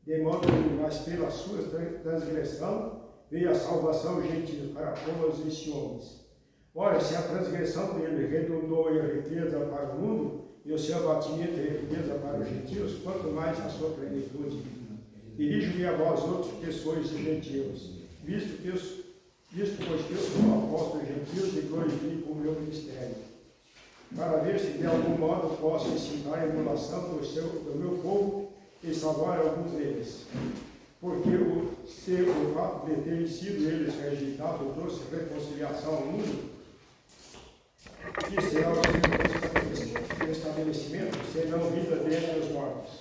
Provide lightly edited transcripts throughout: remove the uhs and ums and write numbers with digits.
de modo que, mas pela sua transgressão, veio a salvação aos gentios para pôr estes homens. Ora, se a transgressão dele redundou em riqueza para o mundo, e o seu abatimento em riqueza para os gentios, quanto mais a sua plenitude. Dirijo-me a vós outros que sois gentios, visto pois que eu sou apóstolo gentios e glorifico o meu ministério, para ver se de algum modo posso ensinar a emulação do meu povo e salvar alguns deles. Porque o fato de terem sido eles rejeitados trouxe reconciliação ao mundo, que será o estabelecimento, senão vida dentre os mortos.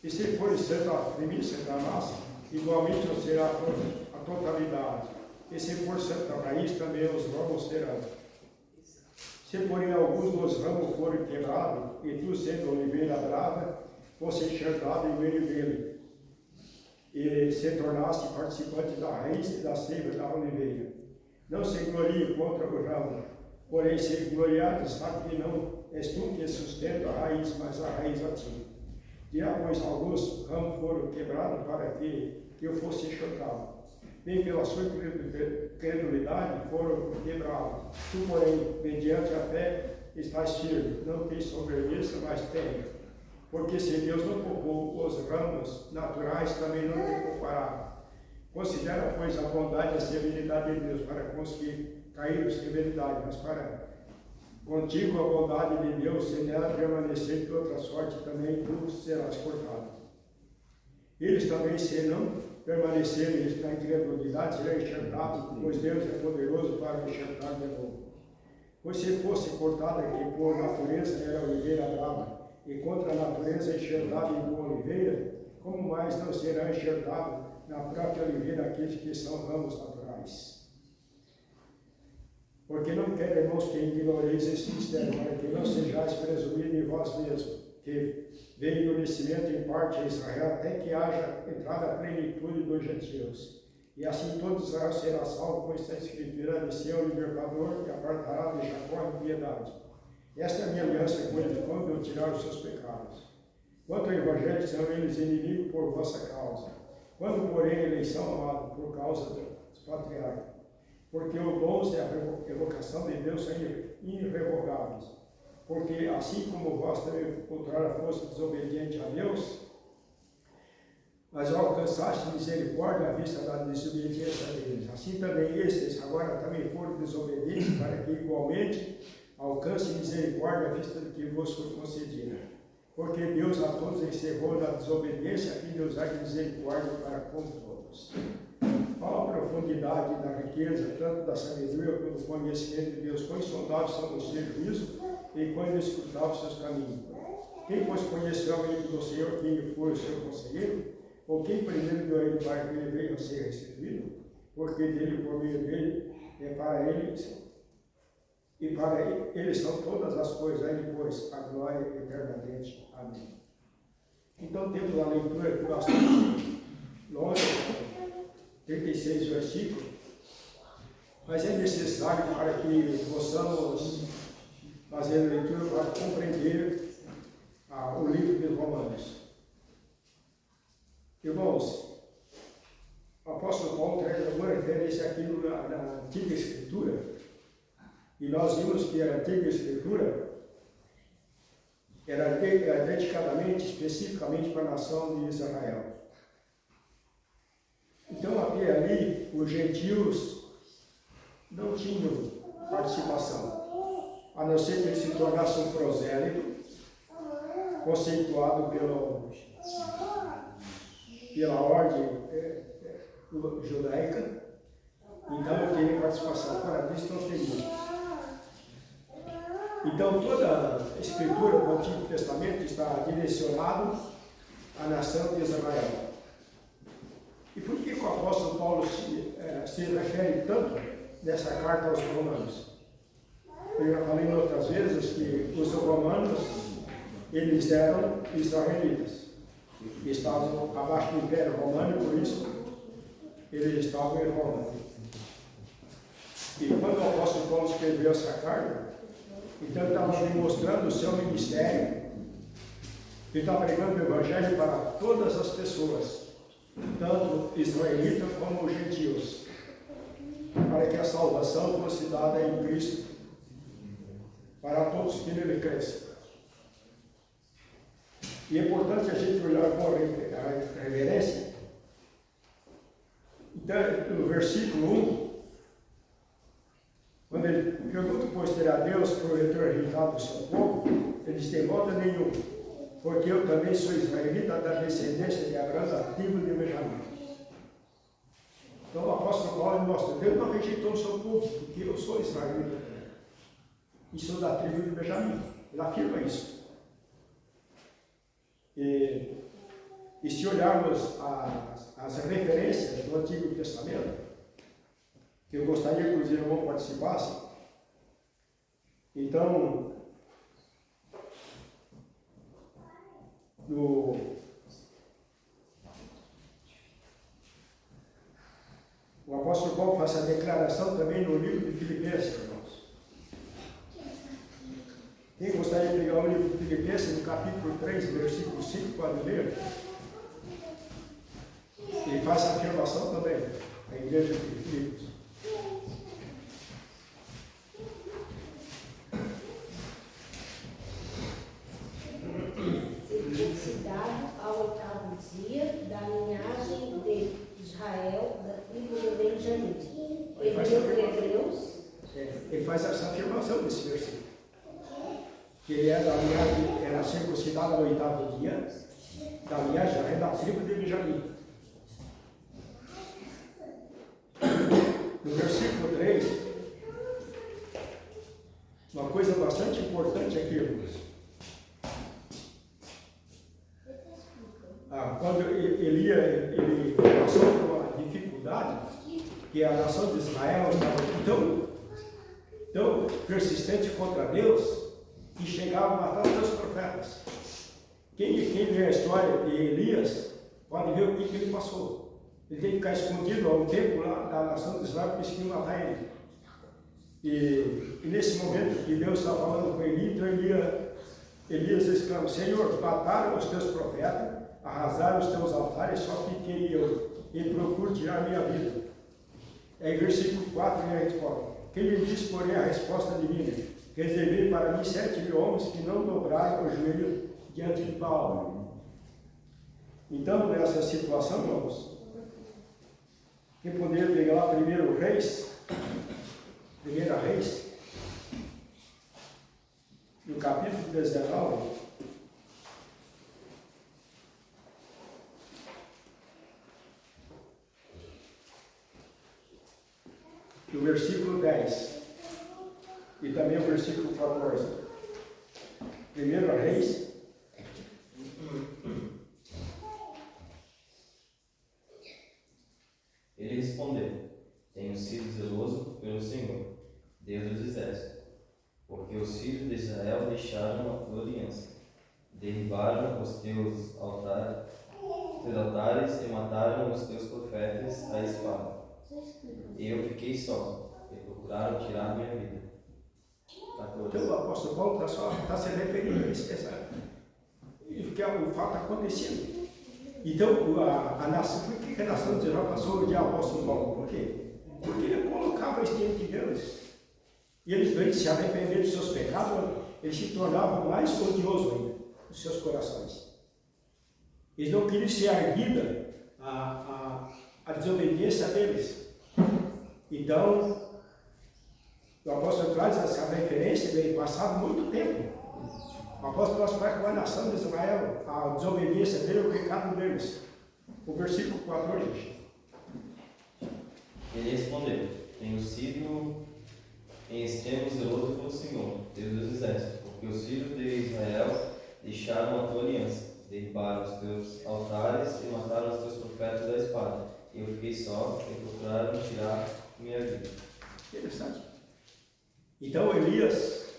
E se for certa a premissa da massa, igualmente não será a totalidade. E se for certa a raiz, também os ramos serão. Se porém alguns dos ramos forem quebrados, e tu sendo oliveira brava, fosse enxertado em meio dele, e se tornasse participante da raiz e da seiva da oliveira. Não se glorie contra o ramo, porém se gloriar, sabe que não és tu que sustenta a raiz, mas a raiz a ti. Dirá, pois, alguns ramos foram quebrados para que eu fosse enxertado. Bem pela sua credulidade foram quebrados. Tu, porém, mediante a fé, estás firme. Não tens soberbice, mas tem. Porque se Deus não poupou os ramos naturais, também não te poupará. Considera, pois, a bondade e a severidade de Deus para com os que caíram em severidade, mas para contigo a bondade de Deus, se nela permanecer de outra sorte, também tu serás cortado. Eles também, se não permanecerem na incredulidade, serão enxertados, pois Deus é poderoso para enxertar de novo. Pois se fosse cortada que por natureza era oliveira brava, e contra a natureza enxertada em boa oliveira, como mais não será enxertado na própria oliveira aqueles que são ramos naturais? Porque não quero, irmãos, que ignoreis esse mistério, para que não sejais presumidos em vós mesmos, que veio o conhecimento em parte a Israel, até que haja entrada a plenitude dos gentios. E assim todo Israel será salvo, pois está escrito: irá descer o libertador e apartará de Jacó a impiedade. Esta é a minha aliança com ele, quando eu tirar os seus pecados. Quanto ao Evangelho, serão eles inimigos por vossa causa. Quando, porém, a eleição, amado, por causa dos patriarcas. Porque os dons e a evocação de Deus são irrevogáveis. Porque, assim como vós também outrora foste desobediente a Deus, mas alcançaste misericórdia à vista da desobediência deles. Assim também estes agora também foram desobedientes, para que igualmente alcance misericórdia à vista do que vos foi concedida. Porque Deus a todos encerrou na desobediência, a fim de usar misericórdia para com todos. Qual a profundidade da riqueza, tanto da sabedoria como do conhecimento de Deus? Quão insondáveis são os seus juízos e quão inescrutáveis seus caminhos. Quem, pois, conheceu a mente do Senhor, quem foi o seu conselheiro? Ou quem primeiro deu a ele para que ele venha a ser restituído? Porque dele, por meio dele, é para eles, e para eles são todas as coisas, aí depois a glória eternamente. Amém. Então temos a leitura que bastante longa, 36 versículos, mas é necessário para que possamos fazer a leitura para compreender o livro de Romanos. Irmãos, o apóstolo Paulo traz alguma referência aqui na Antiga Escritura, e nós vimos que a Antiga Escritura era dedicadamente, especificamente para a nação de Israel. Então, aqui ali, os gentios não tinham participação, a não ser que eles se tornassem um prosélito, conceituado pela ordem judaica. Então, eu teria participação. Fora disso, não teria. Então, toda a Escritura do Antigo Testamento está direcionada à nação de Israel. E por que o apóstolo Paulo se refere tanto nessa carta aos romanos? Eu já falei outras vezes que os romanos, eles eram israelitas. Estavam abaixo do Império Romano, e por isso eles estavam em Roma. E quando o apóstolo Paulo escreveu essa carta, então ele estava demonstrando o seu ministério Ele está pregando o Evangelho para todas as pessoas, tanto israelitas como gentios, para que a salvação fosse dada em Cristo para todos que nele crescem. E é importante a gente olhar com a reverência. Então, no versículo 1, quando ele pergunta, pois terá Deus provedor irritado do seu povo, ele diz, de modo nenhum, porque eu também sou israelita da descendência de Abraão, da tribo de Benjamim. Então o apóstolo Paulo mostra, Deus não rejeitou o seu povo, porque eu sou israelita e sou da tribo de Benjamim. Ele afirma isso. E se olharmos as referências do Antigo Testamento, que eu gostaria que os irmãos participassem, então, o apóstolo Paulo faz essa declaração também no livro de Filipenses, irmãos. Quem gostaria de pegar o livro de Filipenses, no capítulo 3, versículo 5, pode ler? Ele faz essa afirmação também, a igreja de Filipos. Circuncidado ao 8º dia da linhagem de Israel, da tribo de Benjamim. Ele faz essa afirmação nesse versículo. Que ele é da linhagem, era circuncidado no 8º dia, da linhagem da tribo de Benjamim. No versículo 3, uma coisa bastante importante aqui, irmãos. Quando ele passou por uma dificuldade, que a nação de Israel estava tão persistente contra Deus, que chegava a matar os seus profetas. Quem lê a história de Elias, pode ver o que ele passou. Ele tem que ficar escondido há um tempo lá da nação de Israel, porque eles queriam matar ele. E nesse momento que Deus está falando com Elias, então Elias exclama, Senhor, mataram os teus profetas, arrasaram os teus altares, só fiquei eu, e procuro tirar minha vida. Aí versículo 4 ele responde, quem lhe disse, porém, a resposta divina, reservei para mim 7.000 homens que não dobraram o joelho diante de Baal. Então, nessa situação, irmãos, quem poderia pegar lá 1 Reis, no capítulo 19, no versículo 10 e também o versículo 14. 1 Reis, ele respondeu, tenho sido zeloso pelo Senhor, Deus dos exércitos, porque os filhos de Israel deixaram a tua aliança, derribaram os teus altares e mataram os teus profetas à espada. E eu fiquei só, e procuraram tirar minha vida. 14. Então o apóstolo Paulo está se referindo a isso, porque o fato acontecendo. Então a nação, por que a nação de Israel passou o dia ao apóstolo Paulo? Por quê? Porque ele colocava isso diante de Deus. E eles, veem se arrepender dos seus pecados, eles se tornavam mais odiosos ainda, nos seus corações. Eles não queriam ser erguida a desobediência deles. Então, o apóstolo traz essa referência de passado muito tempo. O apóstolo mostra com a nação de Israel, a desobediência dele, o pecado deles. O versículo 14. Ele respondeu, tenho sido em extremo zeloso pelo Senhor, Deus dos exércitos, porque os filhos de Israel deixaram a tua aliança, derribaram os teus altares e mataram os teus profetas da espada. E eu fiquei só e procuraram tirar minha vida. Interessante. Então Elias,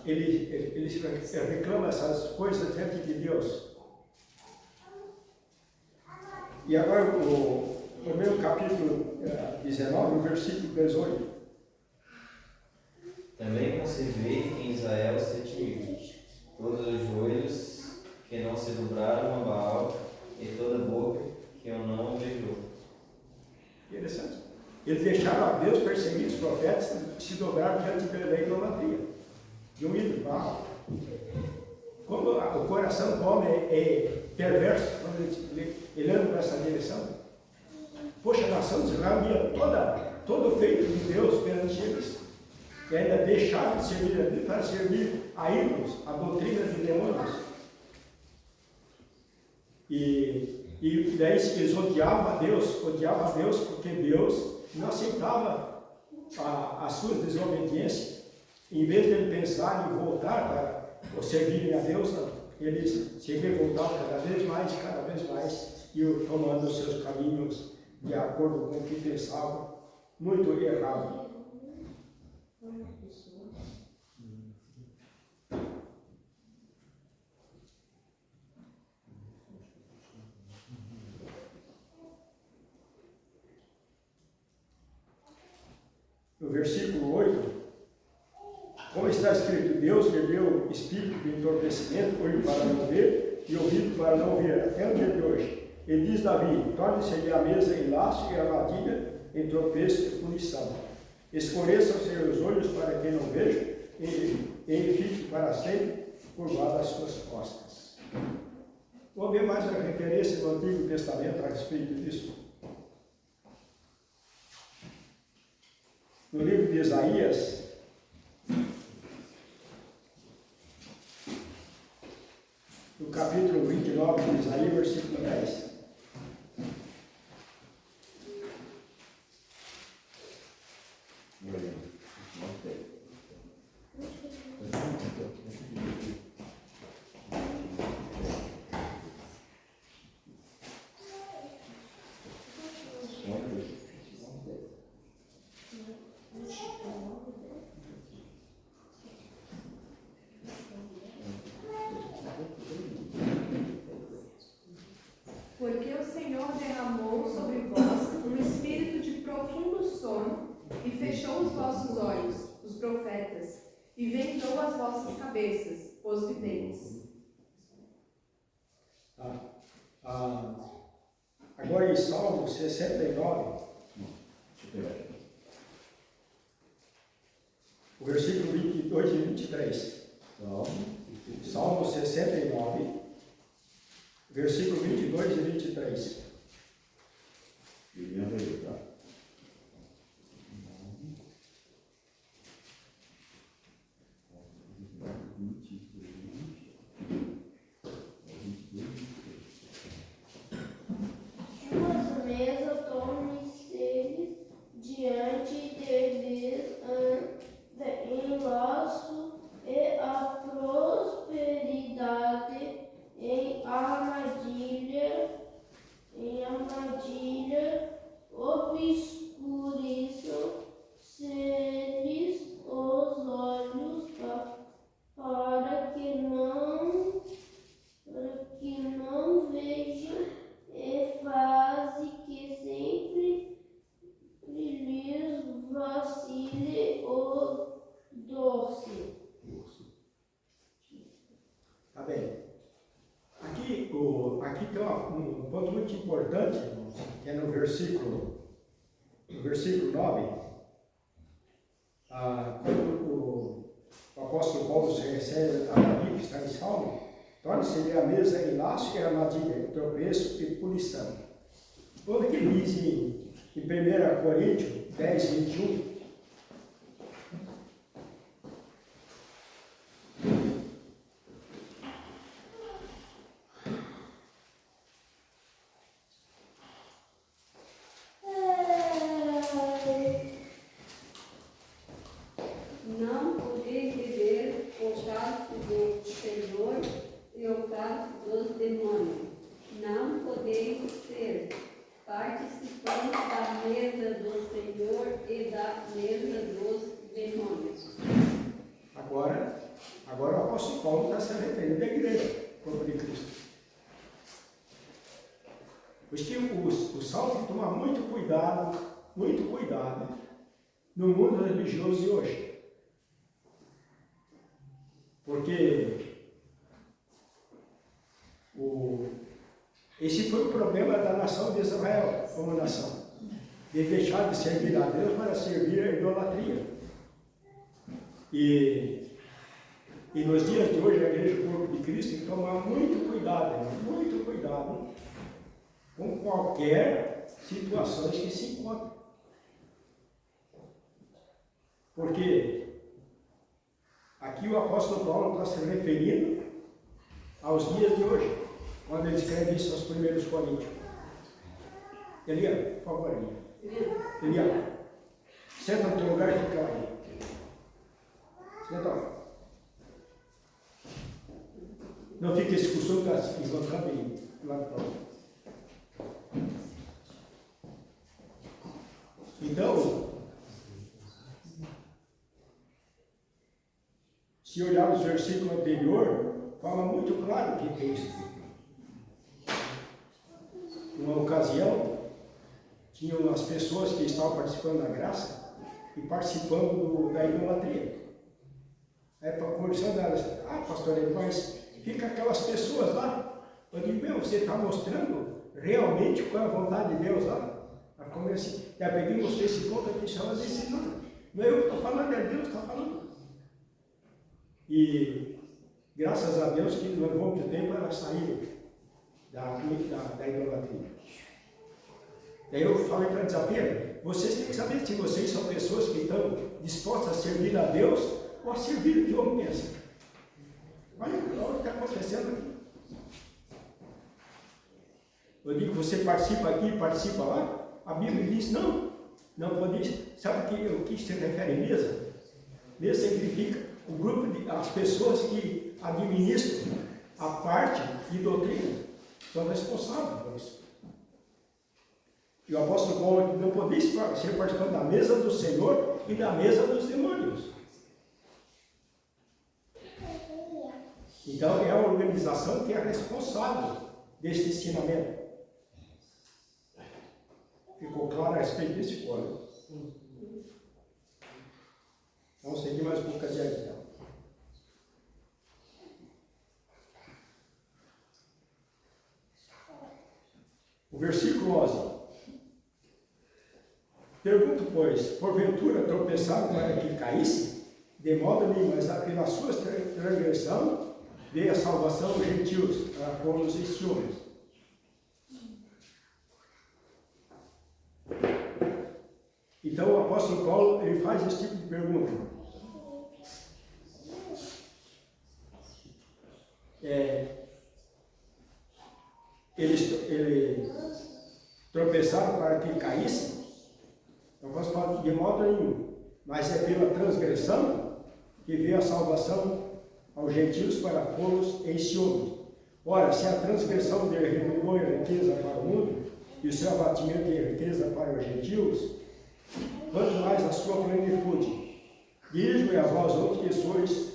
ele reclama essas coisas diante de Deus. E agora o primeiro capítulo 19, o versículo 18. Também conservei em Israel 7.000, todos os joelhos que não se dobraram a Baal, e toda boca que o não beijou. Interessante. Eles deixaram a Deus perseguir os profetas e se dobraram diante da idolatria, de um ídolo, Baal. Quando o coração do homem é perverso, quando ele anda nessa direção, poxa, a nação de Israel via todo o feito de Deus perante eles, e ainda deixaram de servir a Deus para servir a ídolos, a doutrina de demônios. E daí eles odiavam a Deus porque Deus não aceitava as suas desobediências. Em vez de ele pensar em voltar para servirem a Deus, eles se revoltavam cada vez mais, e tomando os seus caminhos de acordo com o que pensavam, muito errado. No versículo 8, como está escrito, Deus lhe deu espírito de entorpecimento, olho para não ver e ouvido para não ouvir, até o dia de hoje. Ele diz Davi, torne-se-lhe a mesa em laço e armadilha, em tropeço e punição. Escureçam-se os olhos para que não vejam, e ele fique para sempre curvado às suas costas. Vamos ver mais uma referência do Antigo Testamento a respeito disso. No livro de Isaías, no capítulo 29 de Isaías, versículo 10. Porque o Senhor derramou sobre vós um espírito de profundo sono e fechou os vossos olhos, os profetas, e vendou as vossas cabeças, os videntes. Agora em Salmo 69, o versículo 22 e 23. Salmo 69, versículo 22 e 23. Suas mesas tornem-se diante deles em laço e a prosperidade em armadilha, obscureçam-se-lhes os olhos para que não vejam, e faz que sempre lhes vacile o dorso. Tá bem. Aqui tem um ponto muito importante, que é no versículo 9, quando o apóstolo Paulo se recebe a Davi, que está em Salmo, torne-se a mesa em laço e armadilha, tropeço e punição. Quando que ele diz em 1 Coríntios 10, 21, Não podeis beber o cálice do Senhor e o cálice dos demônios. Não podeis ser participantes da mesa do Senhor e da mesa dos demônios. Agora o apóstolo Paulo está se referindo à igreja, corpo de Cristo. Por isso que o salmo tem que tomar muito cuidado no mundo religioso de hoje. Porque Esse foi o problema da nação de Israel, como nação. De deixar de servir a Deus para servir a idolatria. E nos dias de hoje, a Igreja do Corpo de Cristo tem que tomar muito cuidado, muito cuidado com qualquer situação que se encontre. Porque aqui o apóstolo Paulo está se referindo aos dias de hoje, quando ele escreve isso aos primeiros Coríntios. Eliane, por favor, Eliane. Senta no teu lugar e fica aí. Senta lá. Não fica esse costume de se levantar bem lá para lá. Então, se olharmos o versículo anterior, fala muito claro o que é isso. Numa ocasião, tinham as pessoas que estavam participando da graça e participando da idolatria. Aí, conversando elas, pastor, mas fica aquelas pessoas lá. Eu digo, você está mostrando realmente qual é a vontade de Deus lá? Como assim, já peguei e mostrei esse ponto aqui, ela disse, não é eu que estou falando, é Deus que está falando. E graças a Deus que não levou muito tempo ela saiu da idolatria. Daí eu falei para desafiar, vocês têm que saber se vocês são pessoas que estão dispostas a servir a Deus ou a servir o que o homem pensa. Olha o que está acontecendo aqui. Eu digo, você participa aqui, participa lá. A Bíblia diz, não pode. Sabe o que se refere a mesa? Mesa significa o grupo as pessoas que administram a parte de doutrina, são responsáveis por isso. E o apóstolo Paulo não podia ser participante da mesa do Senhor e da mesa dos demônios. Então é a organização que é responsável deste ensinamento. Ficou claro a respeito desse ponto? Vamos seguir mais um pouco adiante, então. O versículo 11. Pergunto, pois, porventura tropeçaram para que caísse? De modo nenhum, mas pela sua transgressão veio a salvação aos gentios, para pô-los em ciúmes. Então o apóstolo Paulo ele faz esse tipo de pergunta. Eles tropeçaram para que caísse? Não posso falar de modo nenhum, mas é pela transgressão que veio a salvação aos gentios para pô-los em ciúmes. Ora, se a transgressão dele redundou em riqueza para o mundo, e o seu abatimento em riqueza para os gentios, quanto mais a sua plenitude. Dirijo-me a vós outros que sois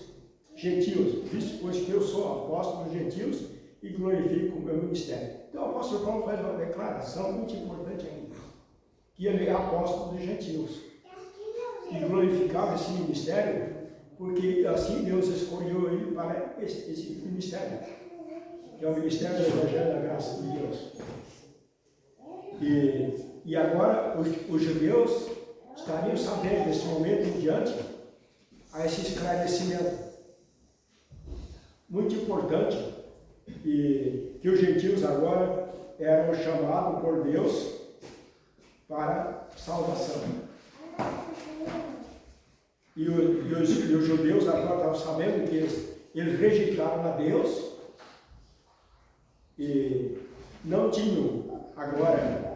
gentios, visto pois que eu sou apóstolo dos gentios e glorifico o meu ministério. Então o apóstolo Paulo faz uma declaração muito importante ainda, que ele é apóstolo dos gentios e glorificava esse ministério, porque assim Deus escolheu ele para esse ministério, que é o ministério do Evangelho da Graça de Deus. E agora os judeus estariam sabendo, nesse momento em diante, a esse esclarecimento muito importante, e que os gentios agora eram chamados por Deus para salvação. E os judeus agora estavam sabendo que eles rejeitaram a Deus e não tinham agora,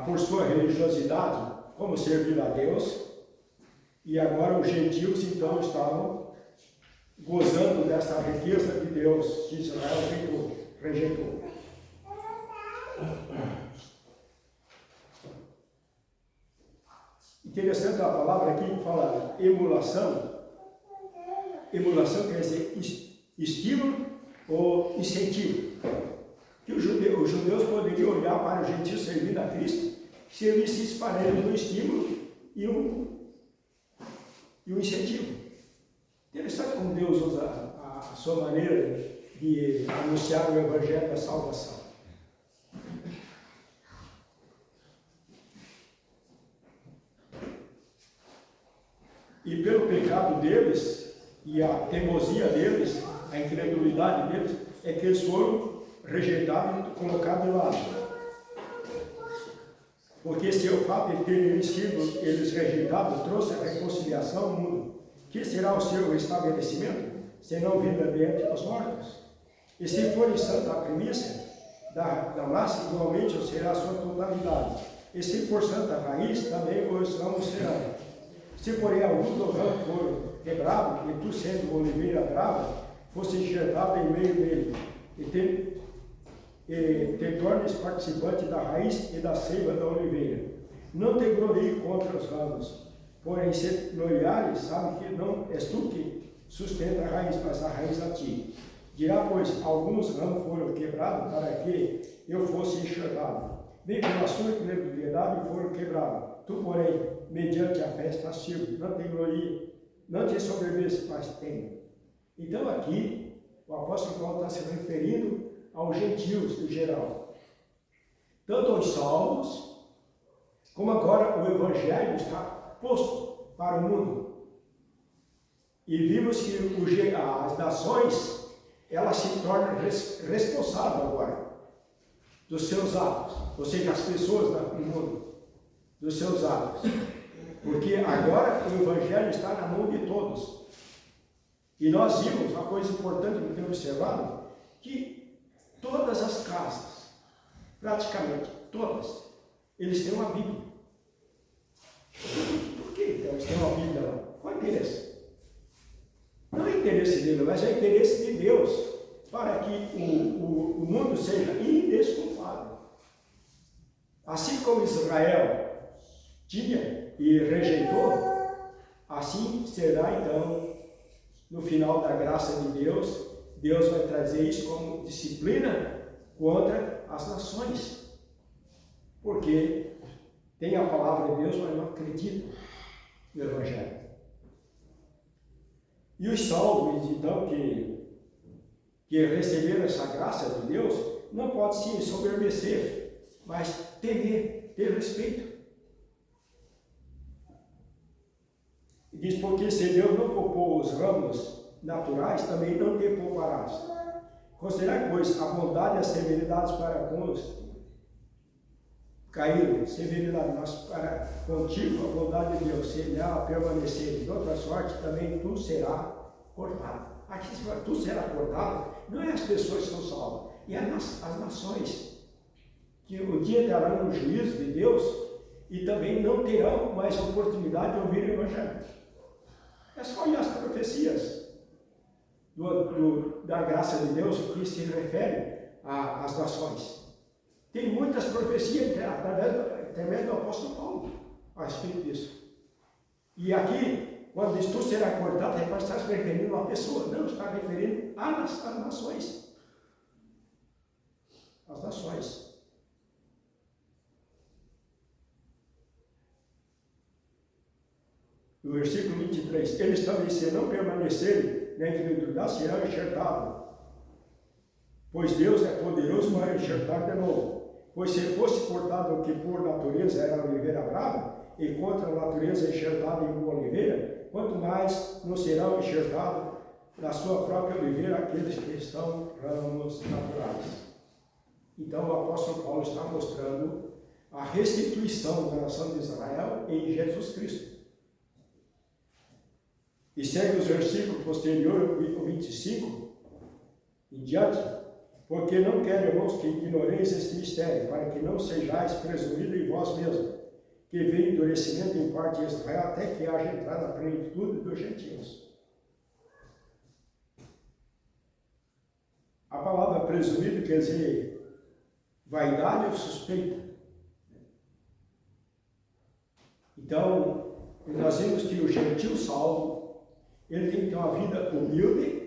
por sua religiosidade, como servir a Deus, e agora os gentios então estavam gozando dessa riqueza de Deus que Israel rejeitou. Interessante a palavra aqui que fala emulação. Emulação quer dizer estímulo ou incentivo. Que os judeus poderiam olhar para os gentios servindo a Cristo se eles se espalharem um estímulo e um incentivo. Interessante como Deus usa a sua maneira de anunciar o Evangelho da salvação. E pelo pecado deles e a teimosia deles, a incredulidade deles, é que eles foram rejeitados e colocados de lado. Porque se o fato de terem sido eles rejeitados trouxe a reconciliação ao mundo, que será o seu estabelecimento, senão vida dentre os mortos? E se for em santa primícia da massa, igualmente será a sua totalidade. E se for santa raiz, também os ramos serão. Se porém algum do ramo for quebrado, e tu sendo oliveira brava, fosse enxertado em meio dele, e te tornes participante da raiz e da seiva da oliveira. Não te glorie contra os ramos, porém se gloriares, sabe que não és tu que sustenta a raiz, mas a raiz a ti. Dirá, pois, alguns ramos foram quebrados para que eu fosse enxertado. Bem pela sua incredulidade foram quebrados. Tu, porém, mediante a fé estás firme. Não te glorie, não te soberbece, mas tem. Então aqui, o apóstolo Paulo está se referindo aos gentios em geral. Tanto aos salvos, como agora o evangelho está posto para o mundo. E vimos que as nações, elas se tornam responsáveis agora dos seus atos, ou seja, as pessoas no mundo, dos seus atos. Porque agora o evangelho está na mão de todos. E nós vimos uma coisa importante que temos observado, que todas as casas, praticamente todas, eles têm uma Bíblia. Por que eles têm uma Bíblia lá? Qual é o interesse? Não é interesse dele, mas é interesse de Deus, para que o mundo seja indesculpável. Assim como Israel tinha e rejeitou, assim será então, no final da graça de Deus, Deus vai trazer isso como disciplina contra as nações. Porque tem a palavra de Deus, mas não acreditam no Evangelho. E os salvos, então, que receberam essa graça de Deus, não pode se ensoberbecer, mas temer, ter respeito. E diz, porque se Deus não poupou os ramos naturais, também não te pouparás. Considerai, pois, a bondade e as severidades para com os caíram, severidade, mas para contigo a bondade de Deus, se nela permanecer, de outra sorte também tu serás cortado. Aqui tu será cortado, não é as pessoas que são salvas, é as nações, que um dia terão o juízo de Deus e também não terão mais a oportunidade de ouvir o Evangelho. É só olhar as profecias da graça de Deus que se refere às nações. Tem muitas profecias através do apóstolo Paulo a respeito disso. E aqui, quando diz tu será cortado, é para estar se referindo a uma pessoa, não, está referindo às nações. As nações. No versículo 23, eles também, se não permanecerem na incredulidade, serão enxertados. Pois Deus é poderoso para enxertar de novo. Pois se fosse cortado o que por natureza era a oliveira brava, e contra a natureza enxertada em uma oliveira, quanto mais não serão enxertados na sua própria oliveira aqueles que são ramos naturais. Então o apóstolo Paulo está mostrando a restituição da nação de Israel em Jesus Cristo. E segue os versículos posteriores, o 25 em diante. Porque não quero, irmãos, que ignoreis este mistério, para que não sejais presumidos em vós mesmos, que veio endurecimento em parte de Israel, até que haja entrado na plenitude dos gentios. A palavra presumido quer dizer vaidade ou suspeita. Então, nós vimos que o gentil salvo, ele tem que ter uma vida humilde,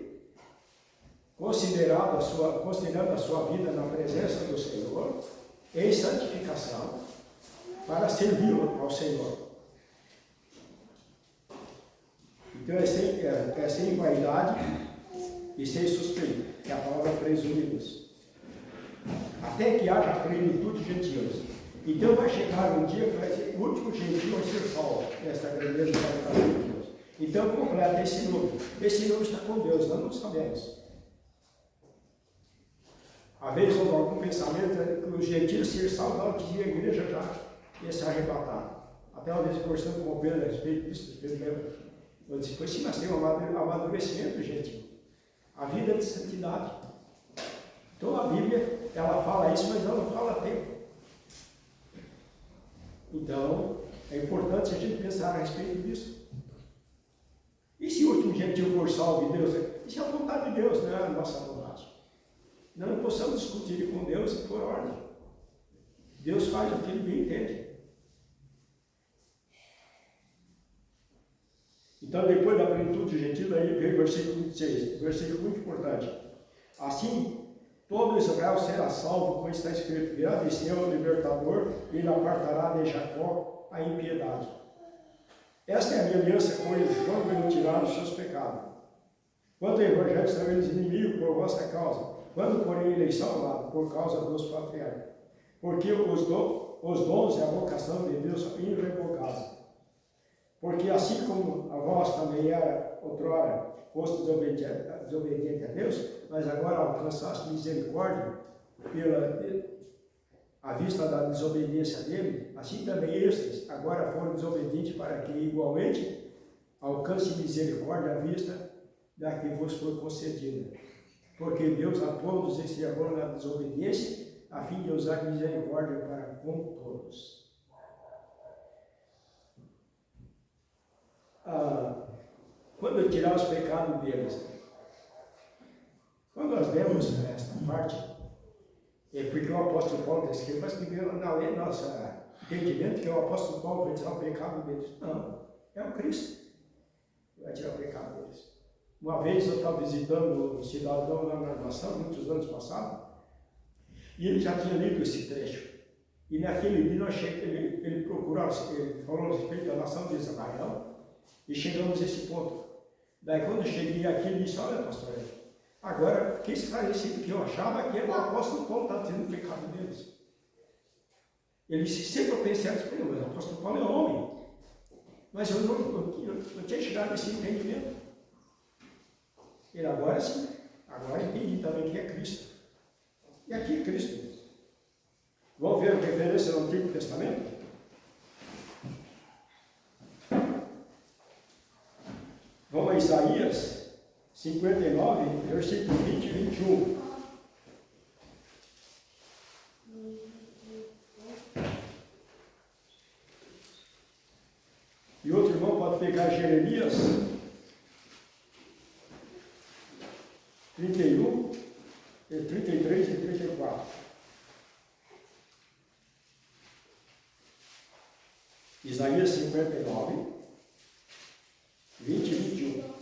considerando a sua vida na presença do Senhor, em santificação, para servi-lo ao Senhor. Então é sem vaidade e sem suspeita, que é a palavra presumidos. Até que haja plenitude de gentios. Então vai chegar um dia que vai ser o último gentio a ser salvo nesta grandeza da graça de Deus. Então completa esse número. Esse número está com Deus, nós não sabemos. Às vezes houve algum pensamento que os gentios seriam salvados, que a igreja já ia se arrebatar. Até uma vez conversando com o Pedro a respeito disso, Pedro lembra. Eu disse, pois sim, nós temos um amadurecimento, gente. A vida de santidade. Então a Bíblia, ela fala isso, mas ela não fala tempo. Então, é importante a gente pensar a respeito disso. E se o último gentil for salvo de Deus? Isso é a vontade de Deus, não é a nossa vontade. Não possamos discutir com Deus e por ordem. Deus faz o que Ele bem entende. Então, depois da plenitude gentil, aí veio o versículo 26, versículo muito importante. Assim, todo Israel será salvo, como está escrito: virá de céu o libertador, e ele apartará de Jacó a impiedade. Esta é a minha aliança com eles, quando me tirar os seus pecados. Quanto ao evangelho, são eles inimigos por vossa causa. Quando, porém, eleição amada, por causa dos patriarcas. Porque os dons e a vocação de Deus são irrevogáveis. Porque assim como a vós também era outrora, foste desobediente a Deus, mas agora alcançaste misericórdia à vista da desobediência dele, assim também estes agora foram desobedientes, para que igualmente alcance misericórdia à vista da que vos foi concedida. Porque Deus a todos encerrou na desobediência, a fim de usar misericórdia para com todos. Quando eu tirar os pecados deles, quando nós lemos esta parte, é porque o apóstolo Paulo está escrevendo, mas que veio na lei, nosso entendimento que o apóstolo Paulo vai tirar o pecado deles. Não, é o Cristo que vai tirar o pecado deles. Uma vez eu estava visitando um cidadão na nação, muitos anos passados, e ele já tinha lido esse trecho. E naquele dia ele procurou, ele falou a respeito da nação de Israel, e chegamos a esse ponto. Daí quando eu cheguei aqui, ele disse: olha, pastor, agora fiquei esclarecido que eu achava que o apóstolo Paulo estava tendo o pecado deles. Ele disse: sempre eu pensei assim, mas o apóstolo Paulo é homem. Mas eu não tinha chegado a esse entendimento. Ele agora sim, agora entendi também que é Cristo. E aqui é Cristo. Vamos ver a referência no Antigo Testamento? Vamos a Isaías 59, versículo 20 e 21. E outro irmão pode pegar Jeremias 31, 33 e 34. Isaías 59, 20 e 21.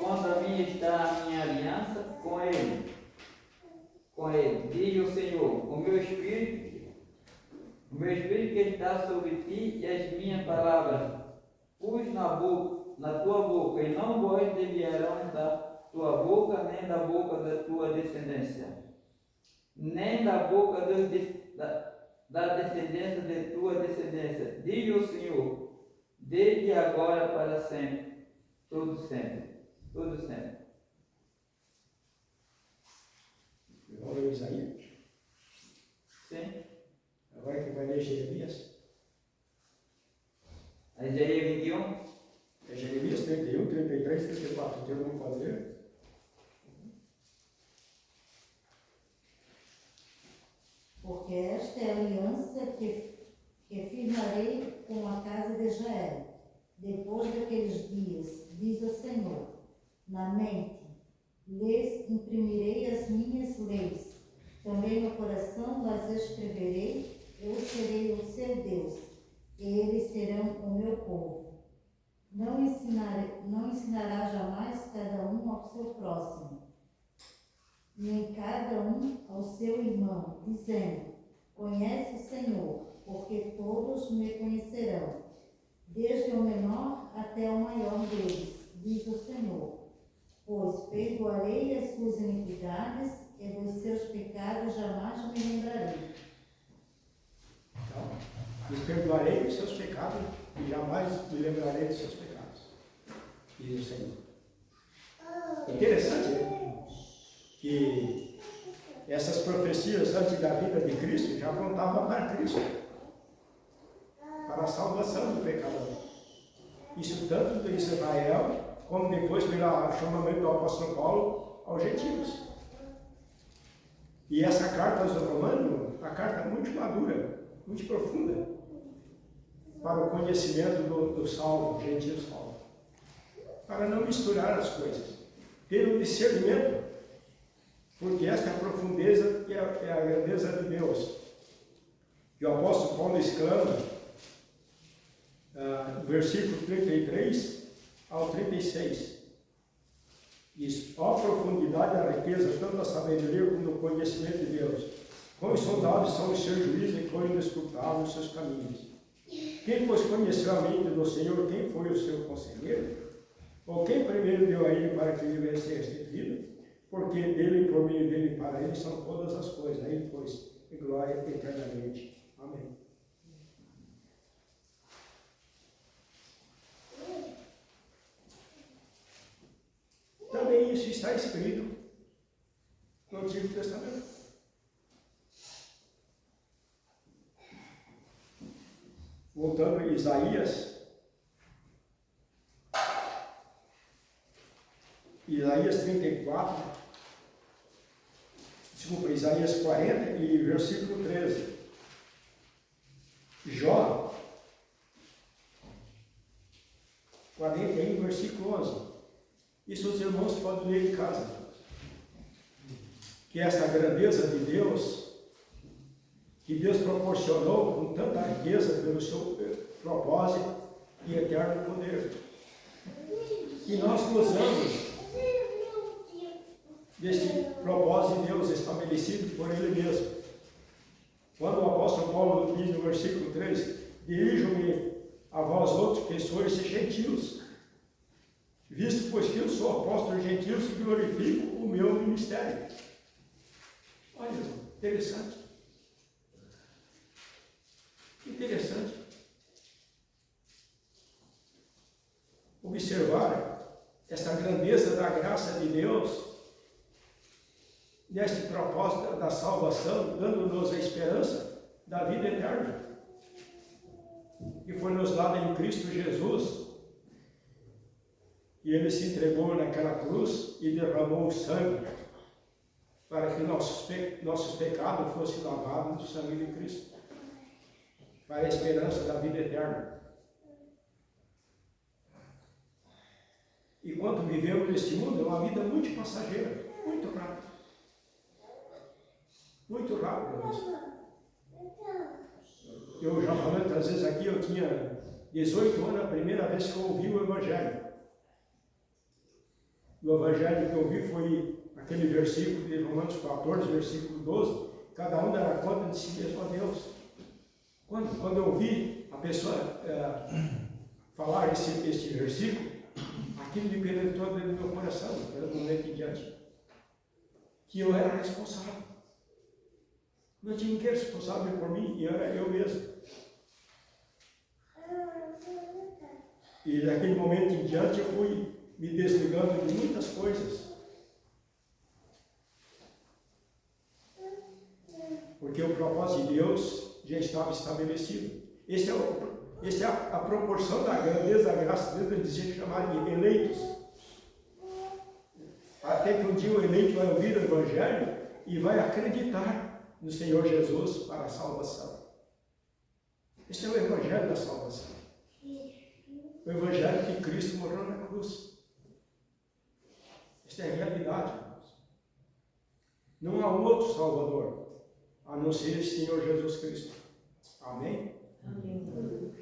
Quanto a mim está a minha aliança com ele, diz o Senhor, o meu espírito que está sobre ti e as minhas palavras pus na tua boca, e não vos desviarão da tua boca, nem da boca da tua descendência, nem da boca da descendência de tua descendência, diz o Senhor, desde agora para sempre, todo sempre. Todo sempre. Vamos ler Isaías? Sim. Agora que vai ler Jeremias? Isaías 21. É Jeremias 31, 33, 34. Tem algum pode ler? Porque esta é a aliança que firmarei com a casa de Israel, depois daqueles dias, diz o Senhor. Na mente lhes imprimirei as minhas leis, também no coração las escreverei, eu serei o seu Deus, e eles serão o meu povo. Não ensinará jamais cada um ao seu próximo, nem cada um ao seu irmão, dizendo: conhece o Senhor, porque todos me conhecerão, desde o menor até o maior deles, diz o Senhor. Pois perdoarei as suas iniquidades e dos seus pecados jamais me lembrarei. Então, lhes perdoarei os seus pecados e jamais me lembrarei dos seus pecados, diz o Senhor. Interessante, né? Que essas profecias antes da vinda de Cristo já apontavam para Cristo, para a salvação do pecador. Isso tanto de Israel, como depois pelo chamamento do apóstolo Paulo aos gentios. E essa carta aos Romanos, a carta muito madura, muito profunda, para o conhecimento do salvo, gentil salvo. Para não misturar as coisas. Ter um discernimento, porque esta é a profundeza e é a grandeza de Deus. E o apóstolo Paulo exclama, versículo 33 ao 36, diz: ó profundidade da riqueza, tanto da sabedoria como do conhecimento de Deus. Quão insondáveis são os seus juízos e quão inescrutáveis os seus caminhos. Quem, pois, conheceu a mente do Senhor, quem foi o seu conselheiro? Ou quem primeiro deu a ele para que vivesse esta vida? Porque dele, por meio dele, para ele são todas as coisas. A ele, pois, e glória eternamente. Amém. Também isso está escrito no Antigo Testamento. Voltando a Isaías 34, Isaías 40 e versículo 13. Jó 41, versículo 11. Isso os irmãos podem ler em casa. Que essa grandeza de Deus, que Deus proporcionou com tanta riqueza pelo seu propósito e eterno poder. E nós gozamos deste propósito de Deus estabelecido por Ele mesmo. Quando o apóstolo Paulo diz no versículo 3, dirijo-me a vós outros que sois gentios, visto pois que eu sou apóstolo de gentios e glorifico o meu ministério. Olha, interessante. Interessante. Observar essa grandeza da graça de Deus neste propósito da salvação, dando-nos a esperança da vida eterna, que foi nos dada em Cristo Jesus, e Ele se entregou naquela cruz e derramou o sangue, para que nossos pecados fossem lavados no sangue de Cristo, para a esperança da vida eterna. Enquanto vivemos neste mundo, é uma vida muito passageira, muito rápida. Muito rápido mesmo. Eu já falei outras vezes aqui, eu tinha 18 anos, a primeira vez que eu ouvi o Evangelho. O Evangelho que eu ouvi foi aquele versículo de Romanos 14, versículo 12, cada um dará conta de si mesmo a Deus. Quando eu ouvi a pessoa falar este versículo, aquilo me penetrou dentro do meu coração, pelo momento em diante, que eu era responsável. Não tinha ninguém responsável por mim, e era eu mesmo. E daquele momento em diante eu fui me desligando de muitas coisas. Porque o propósito de Deus já estava estabelecido. Esta é a proporção da grandeza da graça de Deus, ele dizia que chamaram de eleitos. Até que um dia o eleito vai ouvir o Evangelho e vai acreditar no Senhor Jesus para a salvação. Este é o Evangelho da salvação. O Evangelho que Cristo morreu na cruz. Esta é a realidade, irmãos. Não há um outro Salvador, a não ser o Senhor Jesus Cristo. Amém? Amém.